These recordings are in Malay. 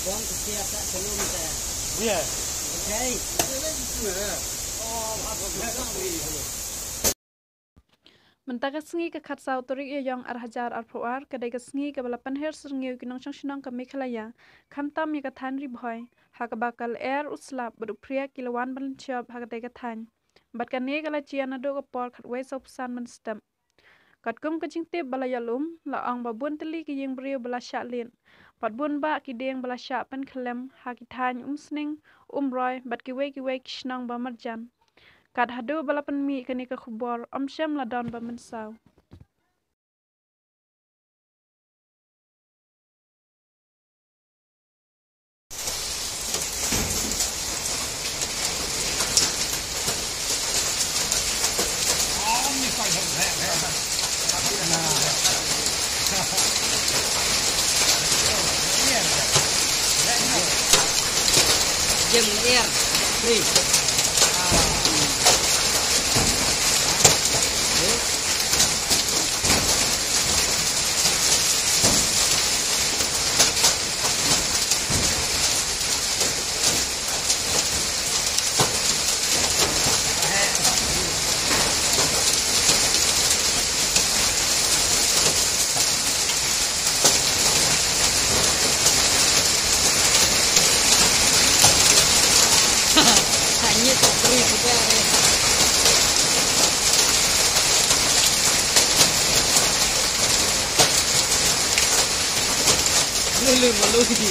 Bom setiap tak sebelum saya. Iya. Okey. Mentaka sengi ke khat sau torik yang arhajar arpoar kedai ke sengi ke balapan her sengi ke nong chang ke Meghalaya khamtam ya ke than ri bhoi ha ke bakal air uslap beru pria kilowan ban chop ha ke dai ke than bat ka ne kala chiana do ke por khat wei sop san man stem kat kum ke jing tip bala yalum la ang ba bun teli ke yeng brio bala sha lin pat bun ba ki deng bala sha pen khlem ha ki than sning roi bat ki wei kishnang ba marjan kat hadu balapan mi kani ke khubor syam la don ba man sau Jeng air. Ni. Hanya seperti juga. Malu di.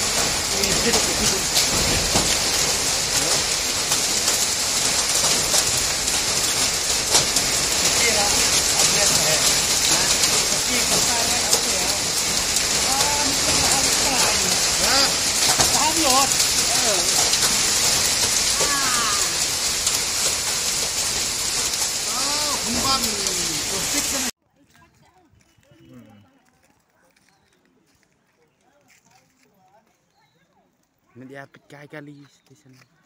Nanti apa kali di sana.